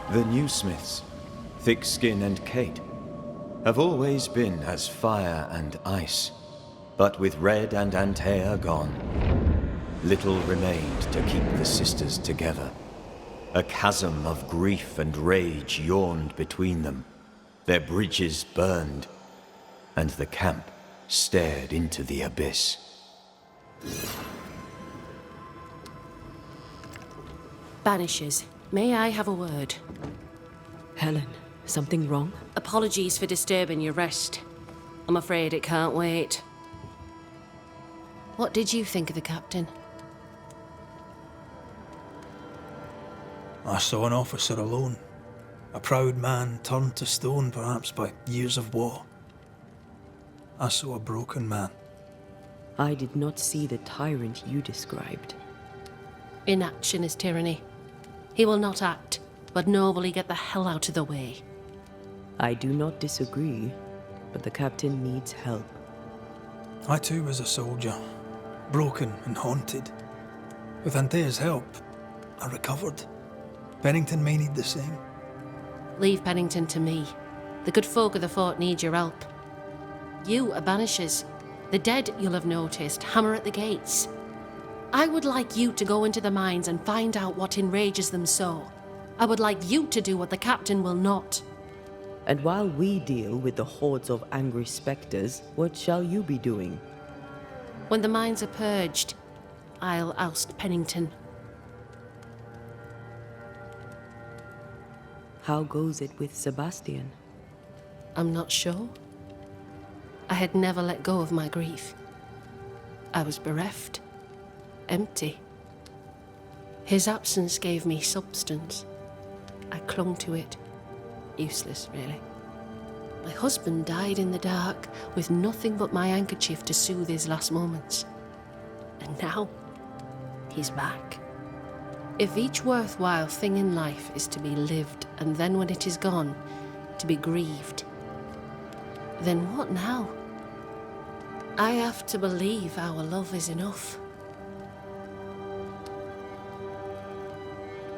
The new Smiths, Thickskin and Kate, have always been as fire and ice. But with Red and Antea gone, little remained to keep the sisters together. A chasm of grief and rage yawned between them. Their bridges burned, and the camp stared into the abyss. Banishers, may I have a word? Helen, something wrong? Apologies for disturbing your rest. I'm afraid it can't wait. What did you think of the captain? I saw an officer alone. A proud man turned to stone, perhaps by years of war. I saw a broken man. I did not see the tyrant you described. Inaction is tyranny. He will not act, but nobly get the hell out of the way. I do not disagree, but the captain needs help. I too was a soldier, broken and haunted. With Antea's help, I recovered. Pennington may need the same. Leave Pennington to me. The good folk of the fort need your help. You are Banishers. The dead, you'll have noticed, hammer at the gates. I would like you to go into the mines and find out what enrages them so. I would like you to do what the captain will not. And while we deal with the hordes of angry spectres, what shall you be doing? When the mines are purged, I'll oust Pennington. How goes it with Sebastian? I'm not sure. I had never let go of my grief. I was bereft, empty. His absence gave me substance. I clung to it. Useless, really. My husband died in the dark with nothing but my handkerchief to soothe his last moments. And now, he's back. If each worthwhile thing in life is to be lived, and then when it is gone, to be grieved, then what now? I have to believe our love is enough.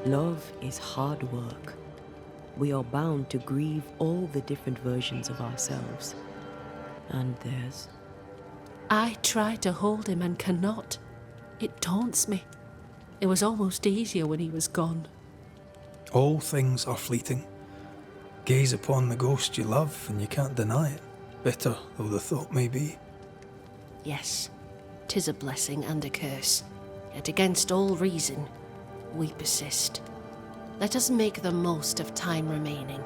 Love is hard work. We are bound to grieve all the different versions of ourselves. And theirs. I try to hold him and cannot. It taunts me. It was almost easier when he was gone. All things are fleeting. Gaze upon the ghost you love and you can't deny it, bitter though the thought may be. Yes, 'tis a blessing and a curse. Yet against all reason, we persist. Let us make the most of time remaining.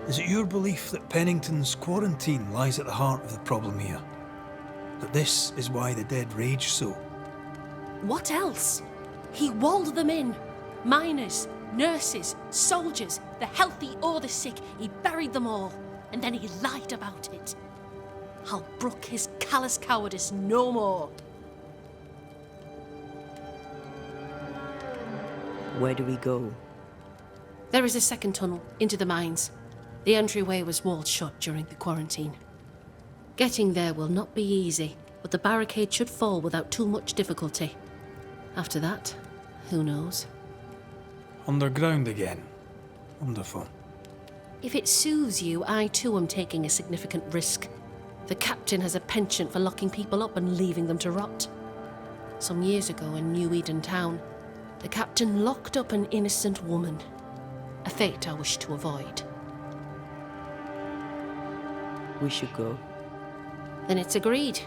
Is it your belief that Pennington's quarantine lies at the heart of the problem here? That this is why the dead rage so? What else? He walled them in. Miners, nurses, soldiers, the healthy or the sick, he buried them all. And then he lied about it. I'll brook his callous cowardice no more. Where do we go? There is a second tunnel into the mines. The entryway was walled shut during the quarantine. Getting there will not be easy, but the barricade should fall without too much difficulty. After that, who knows? Underground again. Wonderful. If it soothes you, I too am taking a significant risk. The captain has a penchant for locking people up and leaving them to rot. Some years ago in New Eden Town, the captain locked up an innocent woman. A fate I wish to avoid. We should go. Then it's agreed.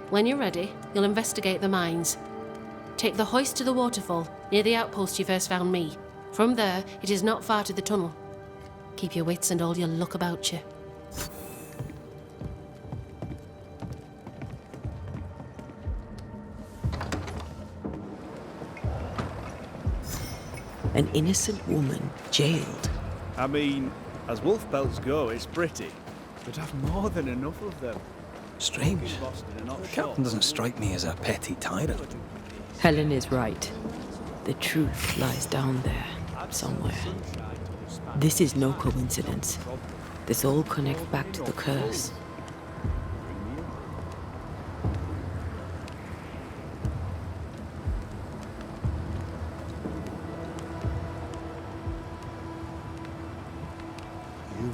When you're ready, you'll investigate the mines. Take the hoist to the waterfall, near the outpost you first found me. From there, it is not far to the tunnel. Keep your wits and all your luck about you. An innocent woman jailed. I mean, as wolf pelts go, it's pretty. But I've more than enough of them. Strange. The captain doesn't strike me as a petty tyrant. Helen is right. The truth lies down there, somewhere. This is no coincidence. This all connects back to the curse.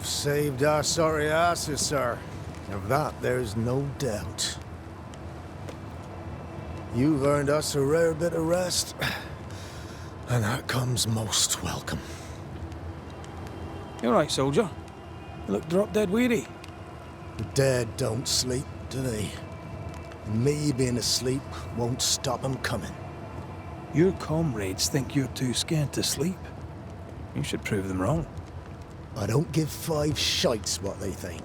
You've saved our sorry asses, sir. Of that, there's no doubt. You've earned us a rare bit of rest, and that comes most welcome. You all right, soldier? You look drop dead weary. The dead don't sleep, do they? Me being asleep won't stop them coming. Your comrades think you're too scared to sleep. You should prove them wrong. I don't give 5 shites what they think.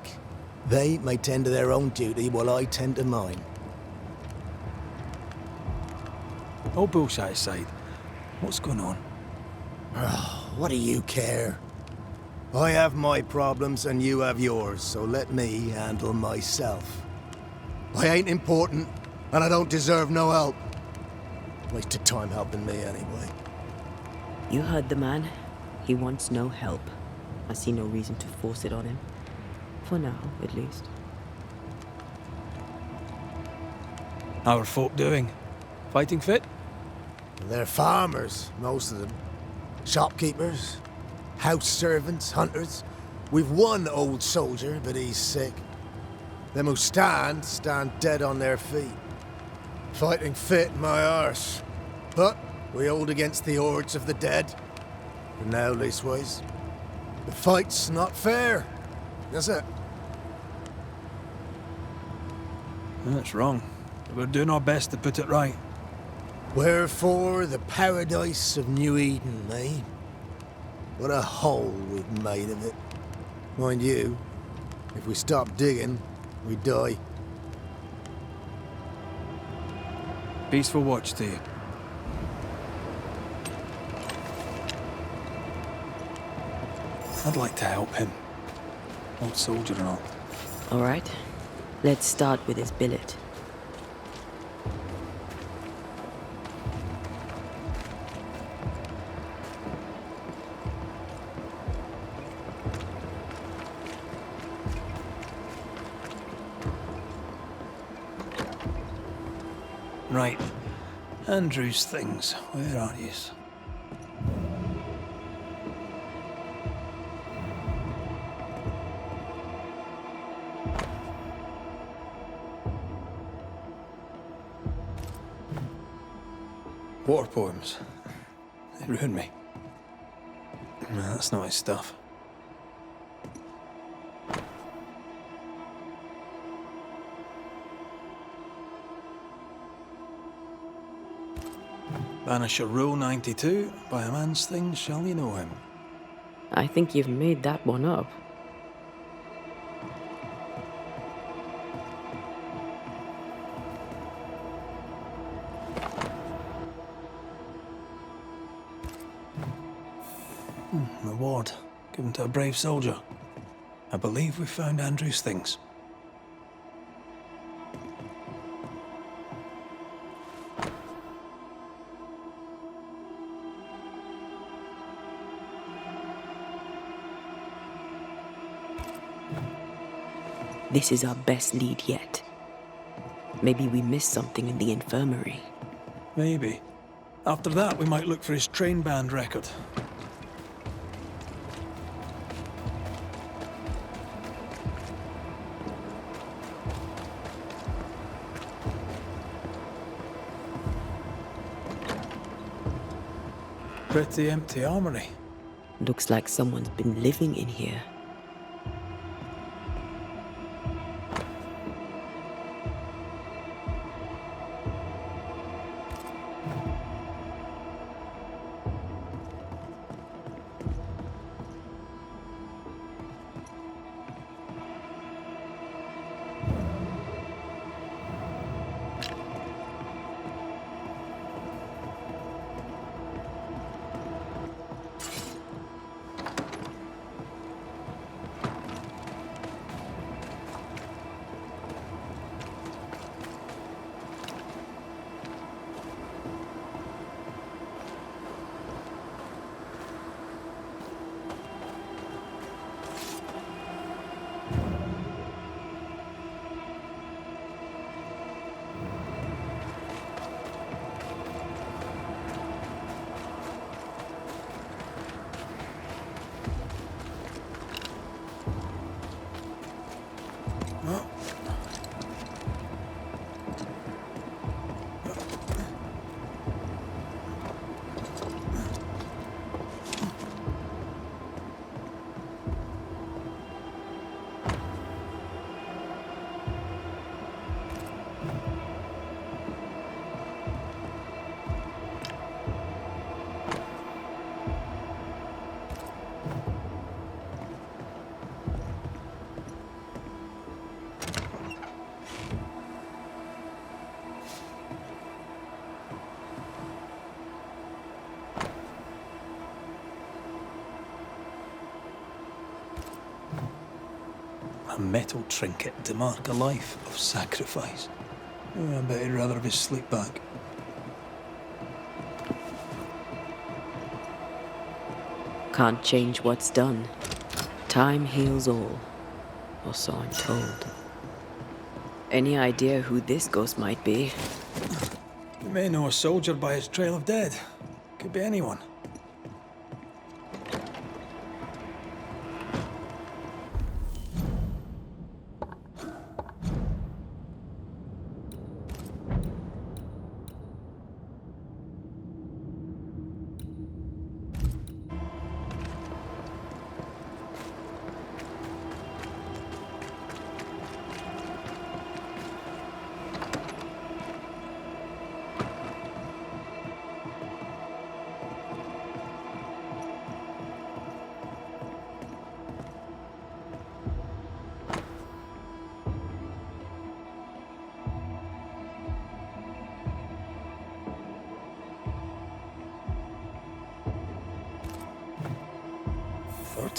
They may tend to their own duty while I tend to mine. All bullshit aside, what's going on? What do you care? I have my problems and you have yours, so let me handle myself. I ain't important, and I don't deserve no help. Wasted time helping me anyway. You heard the man. He wants no help. I see no reason to force it on him. For now, at least. How are folk doing? Fighting fit? They're farmers, most of them. Shopkeepers, house servants, hunters. We've one old soldier, but he's sick. Them who stand dead on their feet. Fighting fit, my arse. But we hold against the hordes of the dead. For now, leastways. The fight's not fair. That's it. That's wrong. We're doing our best to put it right. Wherefore the paradise of New Eden, eh? What a hole we've made of it. Mind you, if we stop digging, we die. Peaceful watch to you. I'd like to help him. Old soldier and all. All right. Let's start with his billet. Right. Andrew's things. Where are yous? War poems. They ruined me. No, that's not his stuff. Banisher Rule 92, by a man's things shall you know him. I think you've made that one up. Reward given to a brave soldier. I believe we found Andrew's things. This is our best lead yet. Maybe we missed something in the infirmary. Maybe. After that, we might look for his train band record. Pretty empty armory. Looks like someone's been living in here. a metal trinket to mark a life of sacrifice. I bet he'd rather have his sleep back. Can't change what's done. Time heals all, or so I'm told. Any idea who this ghost might be? You may know a soldier by his trail of dead. Could be anyone.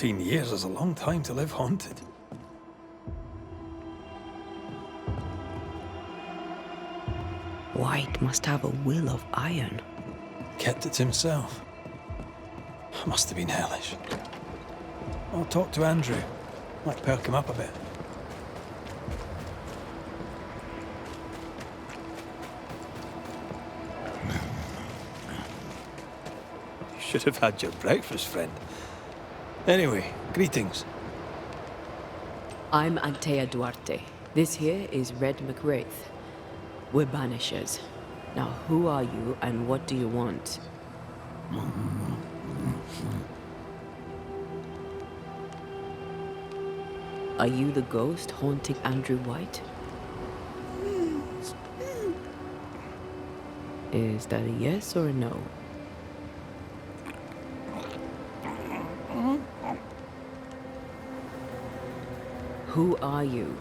Years is a long time to live haunted. White must have a will of iron. Kept it to himself. Must have been hellish. I'll talk to Andrew. Might perk him up a bit. You should have had your breakfast, friend. Anyway, greetings. I'm Antea Duarte. This here is Red McWraith. We're Banishers. Now, who are you and what do you want? Are you the ghost haunting Andrew White? Is that a yes or a no? Who are you?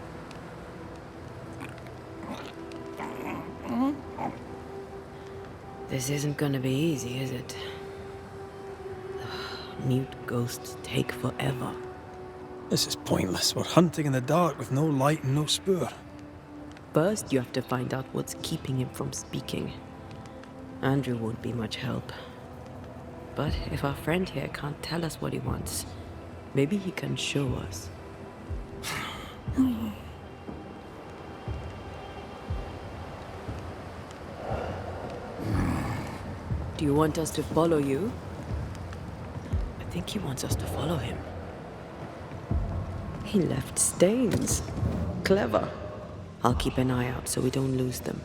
This isn't gonna be easy, is it? Mute ghosts take forever. This is pointless. We're hunting in the dark with no light and no spoor. First, you have to find out what's keeping him from speaking. Andrew won't be much help. But if our friend here can't tell us what he wants, maybe he can show us. Do you want us to follow you? I think he wants us to follow him. He left stains. Clever. I'll keep an eye out so we don't lose them.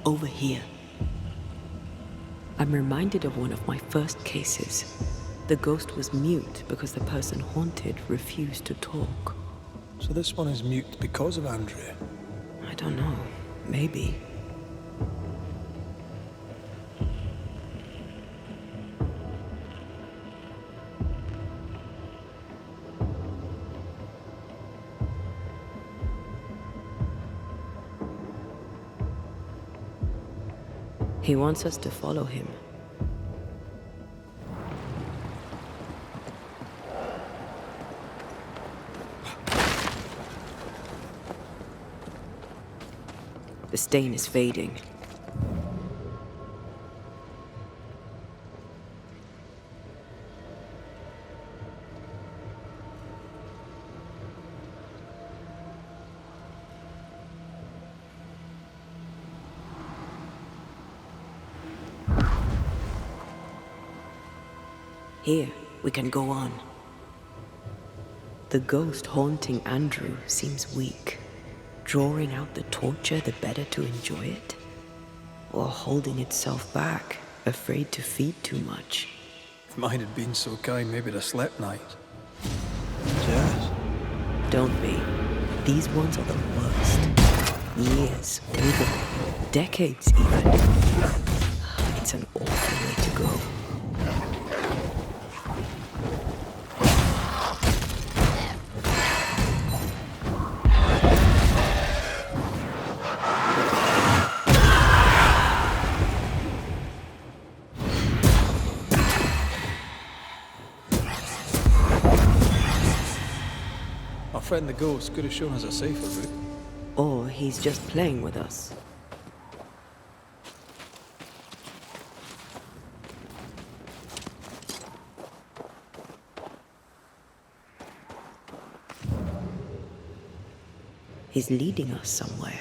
Over here. I'm reminded of one of my first cases. The ghost was mute because the person haunted refused to talk. So this one is mute because of Andrew. I don't know. Maybe. He wants us to follow him. The stain is fading. Here, we can go on. The ghost haunting Andrew seems weak. Drawing out the torture the better to enjoy it? Or holding itself back, afraid to feed too much? If mine had been so kind, maybe I'd have slept nights. Yes. Don't be. These ones are the worst. Years, maybe decades even. It's an awful way to go. friend the ghost could have shown us a safer route. Or he's just playing with us. He's leading us somewhere.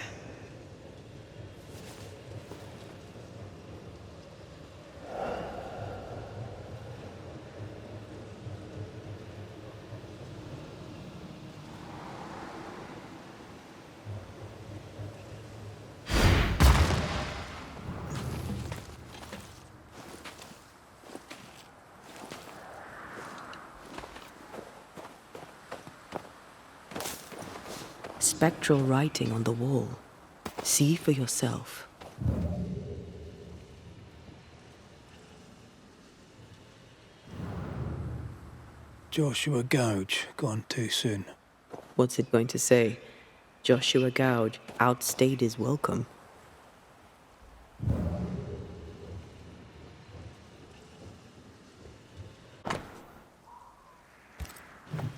Spectral writing on the wall. See for yourself. Joshua Gouge, gone too soon. What's it going to say? Joshua Gouge outstayed his welcome.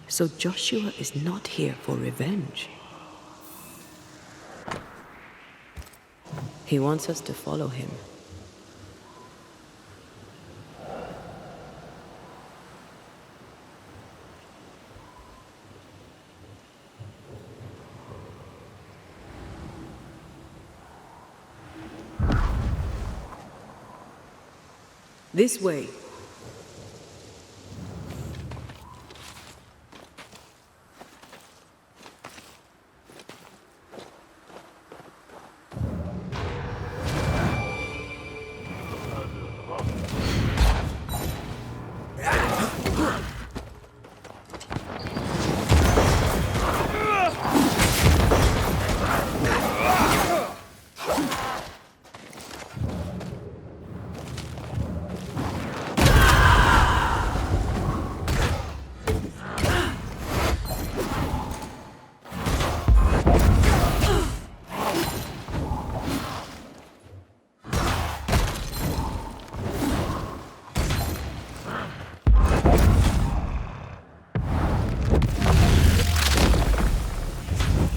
So Joshua is not here for revenge. He wants us to follow him. This way.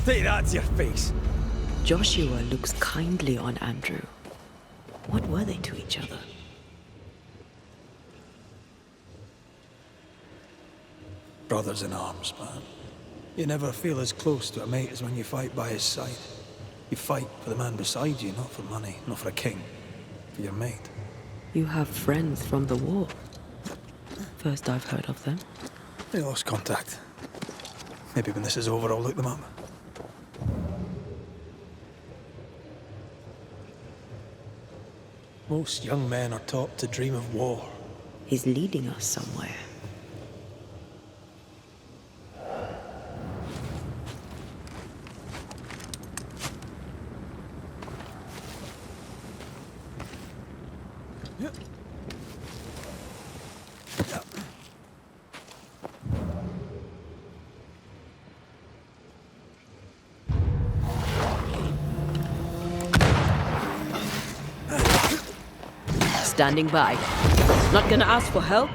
Take that to your face. Joshua looks kindly on Andrew. What were they to each other? Brothers in arms, man. You never feel as close to a mate as when you fight by his side. You fight for the man beside you, not for money, not for a king. For your mate. You have friends from the war. First I've heard of them. They lost contact. Maybe when this is over, I'll look them up. Most young men are taught to dream of war. He's leading us somewhere. Standing by. Not gonna ask for help?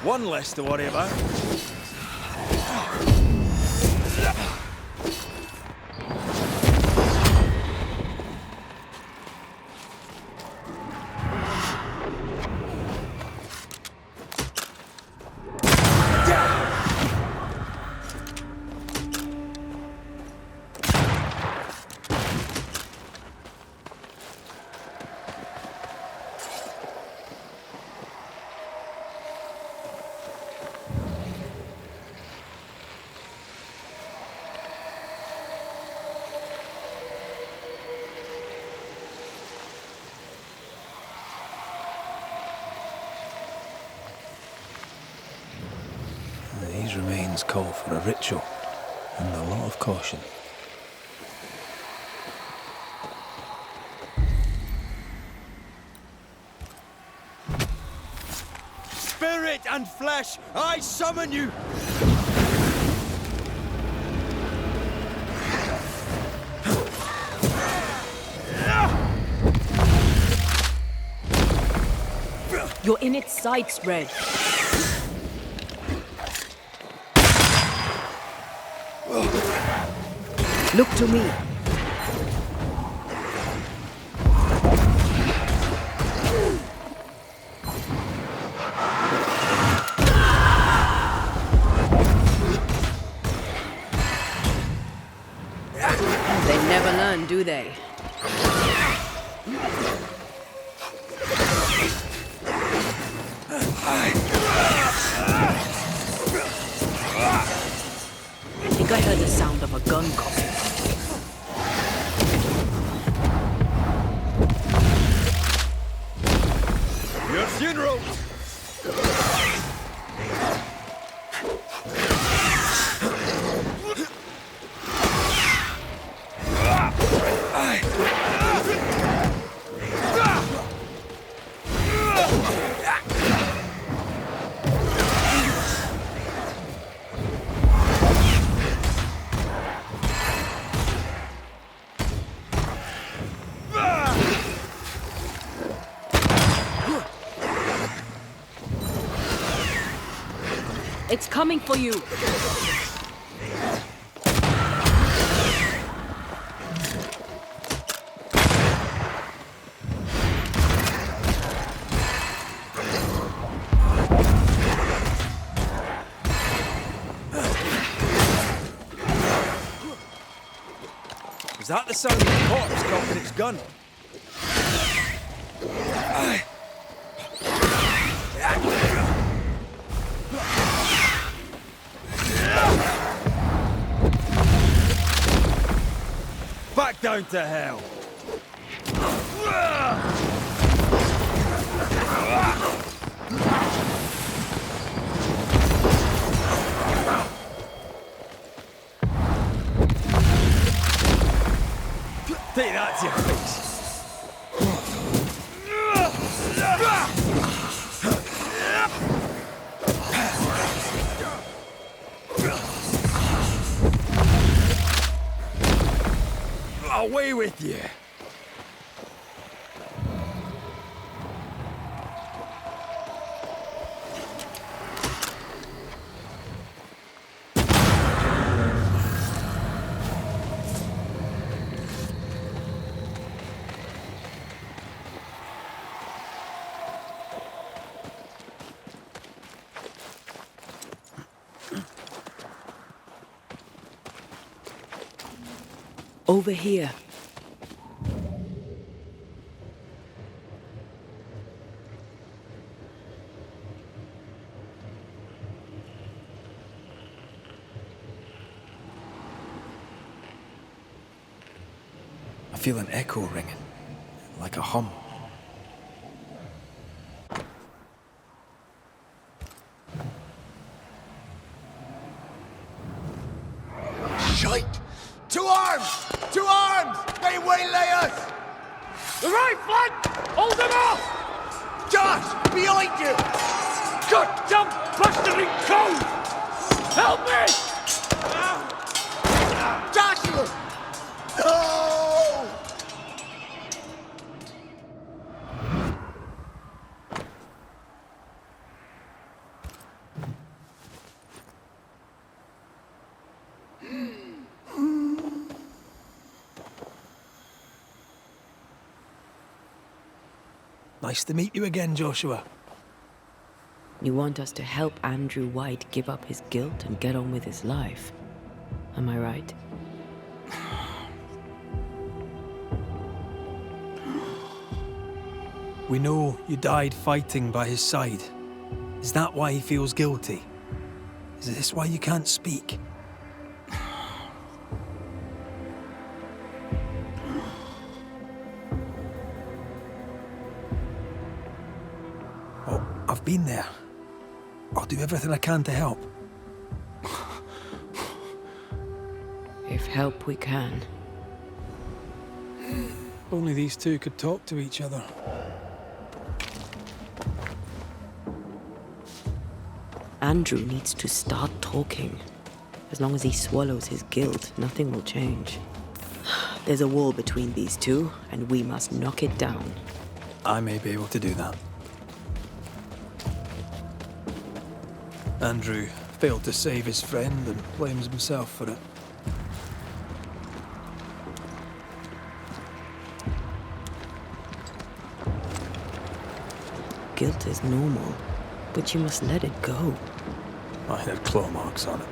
One less to worry about. These remains call for a ritual and a lot of caution. spirit and flesh, I summon you! You're in its sights, Red. Look to me. They never learn, do they? I think I heard the sound of a gun cock. Your funeral! It's coming for you. Was that the sound of the corpse cocking its gun? Back down to hell! Take that to your face! Away with you! Over here. I feel an echo ringing, like a hum. Shite! To arms! To arms! They waylay us! The right flank! Hold them off! Josh! Behind you! Goddamn blustering cold! Help me! Joshua! No! Nice to meet you again, Joshua. You want us to help Andrew White give up his guilt and get on with his life. Am I right? We know you died fighting by his side. Is that why he feels guilty? Is this why you can't speak? Oh, I've been there. I'll do everything I can to help. If help we can. Only these two could talk to each other. Andrew needs to start talking. As long as he swallows his guilt, nothing will change. There's a wall between these two, and we must knock it down. I may be able to do that. Andrew failed to save his friend and blames himself for it. Guilt is normal, but you must let it go. I had claw marks on it.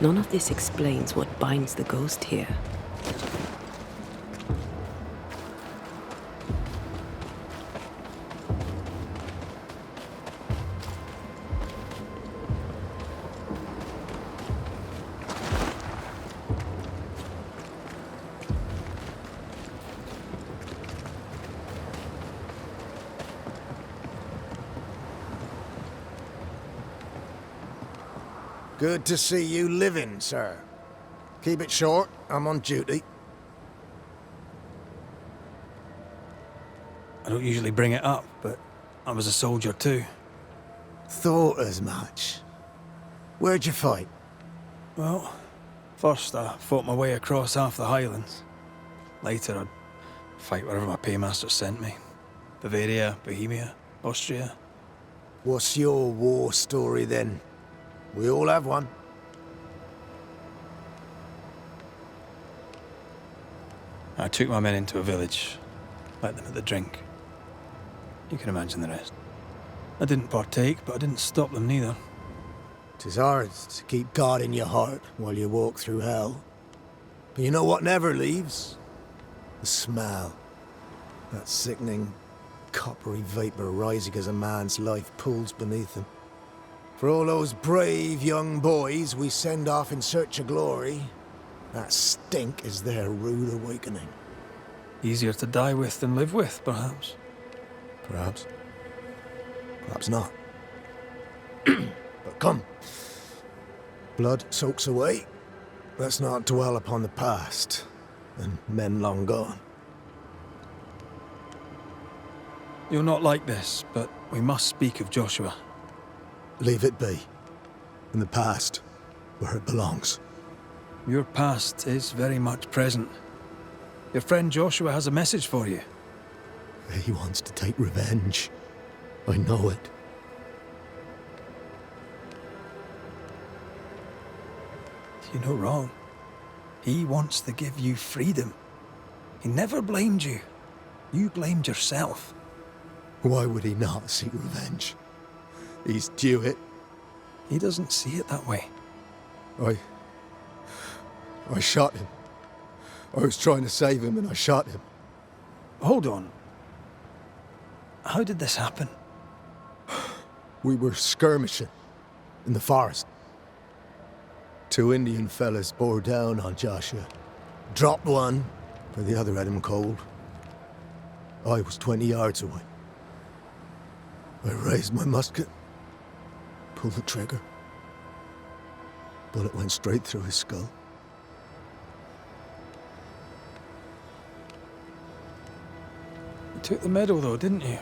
None of this explains what binds the ghost here. Good to see you living, sir. Keep it short, I'm on duty. I don't usually bring it up, but I was a soldier too. Thought as much. Where'd you fight? Well, first I fought my way across half the Highlands. Later I'd fight wherever my paymaster sent me. Bavaria, Bohemia, Austria. What's your war story then? We all have one. I took my men into a village, let them at the drink. You can imagine the rest. I didn't partake, but I didn't stop them neither. 'Tis hard to keep God in your heart while you walk through hell. But you know what never leaves? The smell. That sickening, coppery vapor rising as a man's life pulls beneath him. For all those brave young boys we send off in search of glory, that stink is their rude awakening. Easier to die with than live with, perhaps. Perhaps. Perhaps not. But come. Blood soaks away. Let's not dwell upon the past, and men long gone. You're not like this, but we must speak of Joshua. Leave it be. In the past, where it belongs. Your past is very much present. Your friend Joshua has a message for you. He wants to take revenge. I know it. You're no wrong. He wants to give you freedom. He never blamed you. You blamed yourself. Why would he not seek revenge? He's due it. He doesn't see it that way. I shot him. I was trying to save him and I shot him. Hold on. How did this happen? We were skirmishing in the forest. 2 Indian fellas bore down on Joshua. Dropped one, but the other had him cold. I was 20 yards away. I raised my musket, pulled the trigger. Bullet went straight through his skull. You took the medal though, didn't you?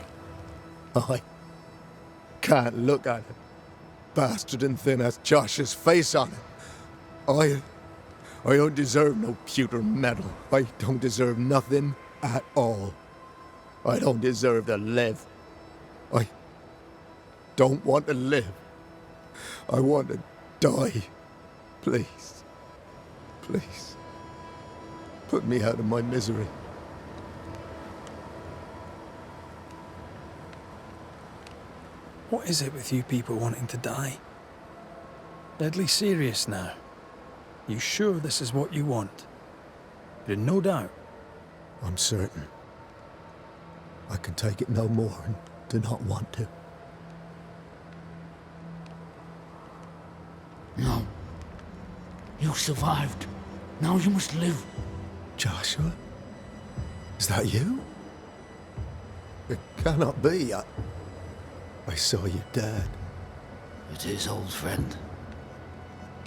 I can't look at it. Bastard and thin has Josh's face on it. I don't deserve no pewter medal. I don't deserve nothing at all. I don't deserve to live. I don't want to live. I want to die. Please. Please. Put me out of my misery. What is it with you people wanting to die? Deadly serious now. You sure this is what you want? You're in no doubt. I'm certain. I can take it no more and do not want to. No. You survived. Now you must live. Joshua? Is that you? It cannot be. I saw you dead. It is, old friend.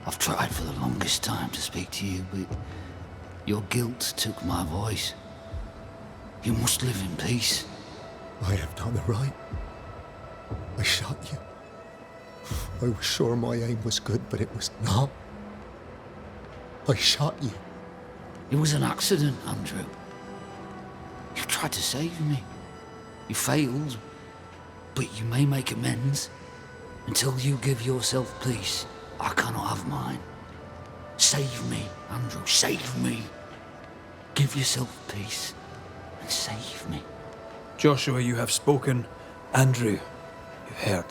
I've tried for the longest time to speak to you, but your guilt took my voice. You must live in peace. I have done the right. I shot you. I was sure my aim was good, but it was not. I shot you. It was an accident, Andrew. You tried to save me. You failed, but you may make amends. Until you give yourself peace, I cannot have mine. Save me, Andrew, save me. Give yourself peace and save me. Joshua, you have spoken. Andrew, you've heard.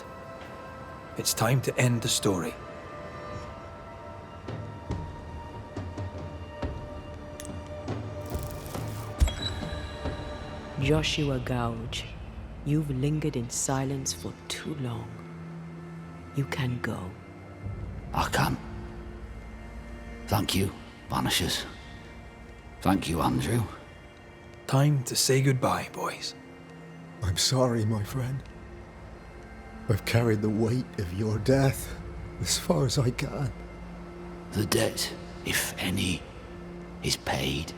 It's time to end the story. Joshua Gouge, you've lingered in silence for too long. You can go. I can. Thank you, Banishers. Thank you, Andrew. Time to say goodbye, boys. I'm sorry, my friend. I've carried the weight of your death as far as I can. The debt, if any, is paid.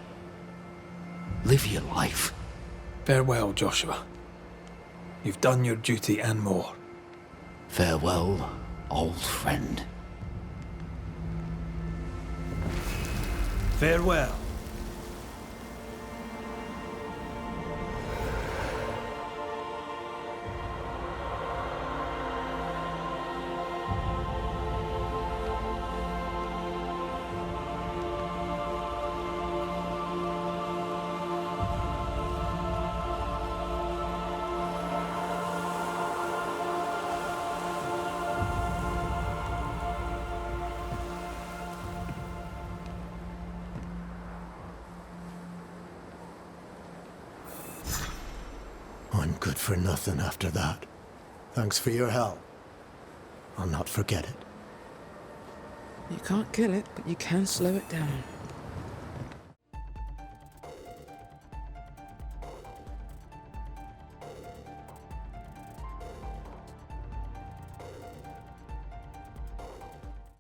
Live your life. Farewell, Joshua. You've done your duty and more. Farewell, old friend. Farewell. I'm good for nothing after that. Thanks for your help. I'll not forget it. You can't kill it, but you can slow it down.